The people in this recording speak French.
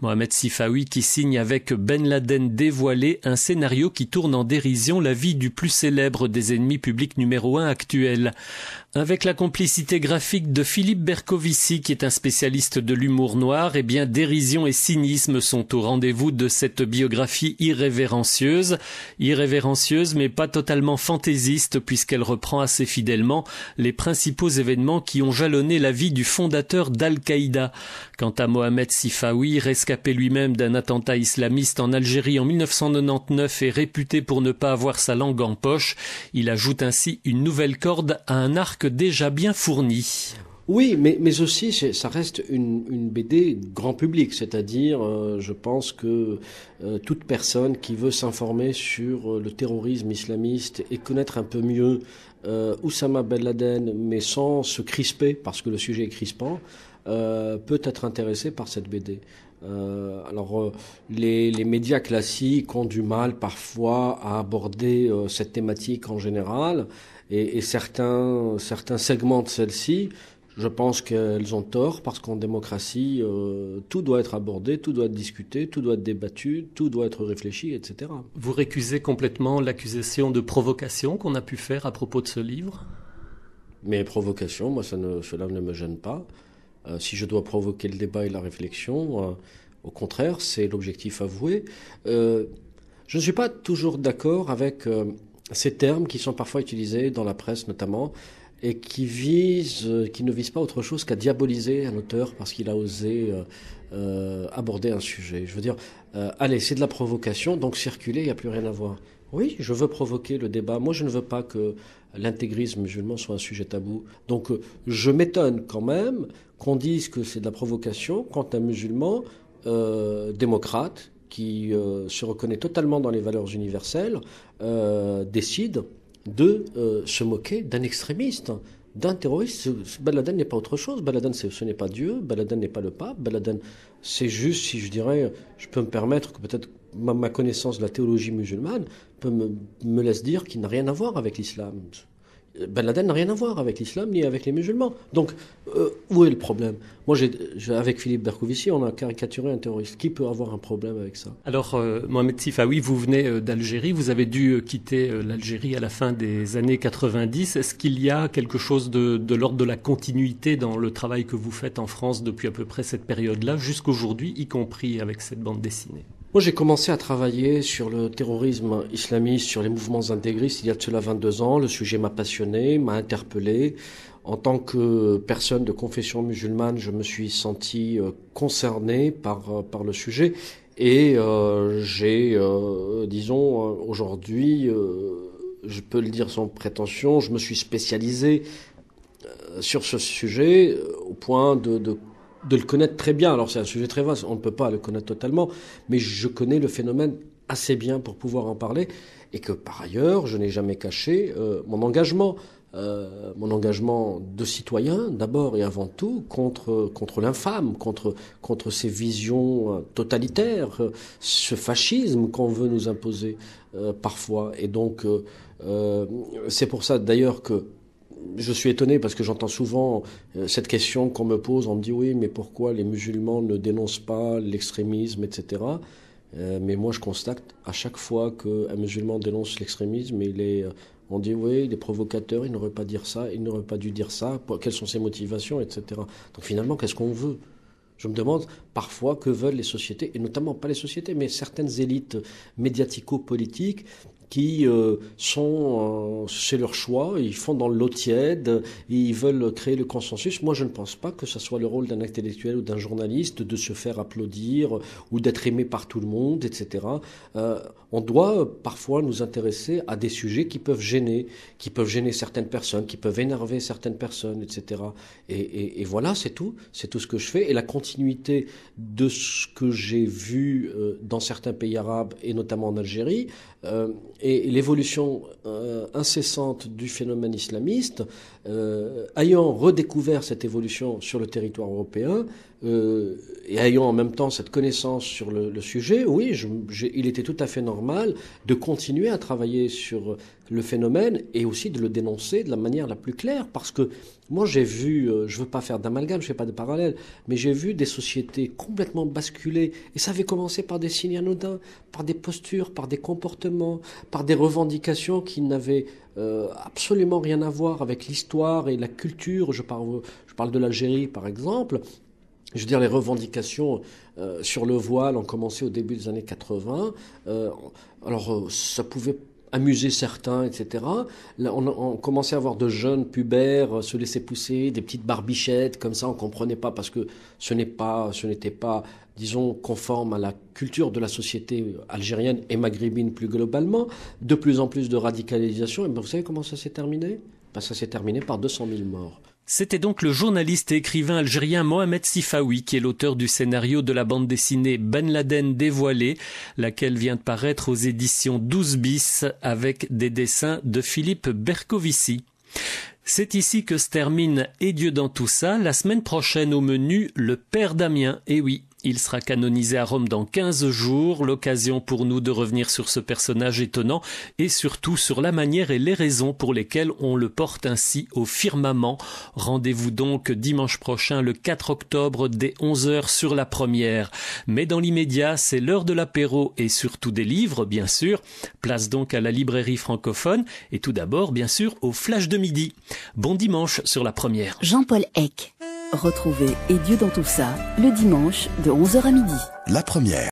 Mohamed Sifawi qui signe avec Ben Laden dévoilé un scénario qui tourne en dérision la vie du plus célèbre des ennemis publics numéro 1 actuels. Avec la complicité graphique de Philippe Bercovici qui est un spécialiste de l'humour noir, dérision et cynisme sont au rendez-vous de cette biographie irrévérencieuse. Irrévérencieuse mais pas totalement fantaisiste puisqu'elle reprend assez fidèlement les principaux événements qui ont jalonné la vie du fondateur d'Al-Qaïda. Quant à Mohamed Sifawi, rescapé lui-même d'un attentat islamiste en Algérie en 1999 et réputé pour ne pas avoir sa langue en poche, il ajoute ainsi une nouvelle corde à un arc déjà bien fourni. Oui, mais aussi ça reste une BD grand public, c'est-à-dire je pense que toute personne qui veut s'informer sur le terrorisme islamiste et connaître un peu mieux Oussama Ben Laden, mais sans se crisper, parce que le sujet est crispant, peut être intéressé par cette BD. Les médias classiques ont du mal parfois à aborder cette thématique en général, et certains segments de celle-ci, je pense qu'elles ont tort, parce qu'en démocratie, tout doit être abordé, tout doit être discuté, tout doit être débattu, tout doit être réfléchi, etc. Vous récusez complètement l'accusation de provocation qu'on a pu faire à propos de ce livre ? Mais provocation, moi, cela ne me gêne pas. Si je dois provoquer le débat et la réflexion, au contraire, c'est l'objectif avoué. Je ne suis pas toujours d'accord avec ces termes qui sont parfois utilisés dans la presse notamment, et qui ne visent pas autre chose qu'à diaboliser un auteur parce qu'il a osé aborder un sujet. Je veux dire, allez, c'est de la provocation, donc circuler, il n'y a plus rien à voir. Oui, je veux provoquer le débat. Moi, je ne veux pas que l'intégrisme musulman soit un sujet tabou. Donc, je m'étonne quand même qu'on dise que c'est de la provocation quand un musulman démocrate, qui se reconnaît totalement dans les valeurs universelles, décide de se moquer d'un extrémiste, d'un terroriste. Ben Laden n'est pas autre chose. Ben Laden, ce n'est pas Dieu. Ben Laden n'est pas le pape. Ben Laden, c'est juste, si je dirais, je peux me permettre que peut-être ma connaissance de la théologie musulmane me laisse dire qu'il n'a rien à voir avec l'islam. Ben Laden n'a rien à voir avec l'islam ni avec les musulmans. Donc, où est le problème ? Moi, avec Philippe Bercovici, on a caricaturé un terroriste. Qui peut avoir un problème avec ça ? Alors, Mohamed Sifawi, vous venez d'Algérie. Vous avez dû quitter l'Algérie à la fin des années 90. Est-ce qu'il y a quelque chose de l'ordre de la continuité dans le travail que vous faites en France depuis à peu près cette période-là, jusqu'aujourd'hui, y compris avec cette bande dessinée ? Moi, j'ai commencé à travailler sur le terrorisme islamiste, sur les mouvements intégristes il y a de cela 22 ans. Le sujet m'a passionné, m'a interpellé. En tant que personne de confession musulmane, je me suis senti concerné par le sujet. Et j'ai, aujourd'hui, je peux le dire sans prétention, je me suis spécialisé sur ce sujet au point de le connaître très bien. Alors c'est un sujet très vaste, on ne peut pas le connaître totalement, mais je connais le phénomène assez bien pour pouvoir en parler, et que par ailleurs, je n'ai jamais caché mon engagement de citoyen, d'abord et avant tout, contre l'infâme, contre ces visions totalitaires, ce fascisme qu'on veut nous imposer parfois. Et donc, c'est pour ça d'ailleurs que je suis étonné, parce que j'entends souvent cette question qu'on me pose. On me dit oui, mais pourquoi les musulmans ne dénoncent pas l'extrémisme, etc. Mais moi, je constate à chaque fois qu'un musulman dénonce l'extrémisme, on dit oui, il est provocateur, il n'aurait pas dire ça, il n'aurait pas dû dire ça, quelles sont ses motivations, etc. Donc finalement, qu'est-ce qu'on veut ? Je me demande parfois que veulent les sociétés, et notamment pas les sociétés, mais certaines élites médiatico-politiques qui c'est leur choix, ils font dans l'eau tiède, ils veulent créer le consensus. Moi, je ne pense pas que ce soit le rôle d'un intellectuel ou d'un journaliste de se faire applaudir ou d'être aimé par tout le monde, etc. On doit parfois nous intéresser à des sujets qui peuvent gêner certaines personnes, qui peuvent énerver certaines personnes, etc. Et voilà, c'est tout ce que je fais. Et la continuité de ce que j'ai vu dans certains pays arabes, et notamment en Algérie, et l'évolution incessante du phénomène islamiste, ayant redécouvert cette évolution sur le territoire européen et ayant en même temps cette connaissance sur le sujet, oui, il était tout à fait normal de continuer à travailler sur le phénomène et aussi de le dénoncer de la manière la plus claire, parce que moi j'ai vu, je veux pas faire d'amalgame, je fais pas de parallèle, mais j'ai vu des sociétés complètement basculer, et ça avait commencé par des signes anodins, par des postures, par des comportements, par des revendications qui n'avaient absolument rien à voir avec l'histoire et la culture. Je parle de l'Algérie par exemple. Je veux dire, les revendications sur le voile ont commencé au début des années 80. Ça pouvait amuser certains, etc. Là, on commençait à voir de jeunes pubères se laisser pousser des petites barbichettes, comme ça, on comprenait pas, parce que ce n'était pas, disons, conforme à la culture de la société algérienne et maghrébine plus globalement. De plus en plus de radicalisation. Et vous savez comment ça s'est terminé? Ça s'est terminé par 200 000 morts. C'était donc le journaliste et écrivain algérien Mohamed Sifawi qui est l'auteur du scénario de la bande dessinée Ben Laden dévoilé, laquelle vient de paraître aux éditions 12 bis avec des dessins de Philippe Bercovici. C'est ici que se termine Et Dieu dans tout ça. La semaine prochaine au menu, le Père Damien. Et oui, il sera canonisé à Rome dans 15 jours. L'occasion pour nous de revenir sur ce personnage étonnant et surtout sur la manière et les raisons pour lesquelles on le porte ainsi au firmament. Rendez-vous donc dimanche prochain, le 4 octobre, dès 11h sur La Première. Mais dans l'immédiat, c'est l'heure de l'apéro et surtout des livres, bien sûr. Place donc à la librairie francophone et tout d'abord, bien sûr, au Flash de midi. Bon dimanche sur La Première. Jean-Paul Eck. Retrouvez Et Dieu dans tout ça, le dimanche de 11h à midi. La Première.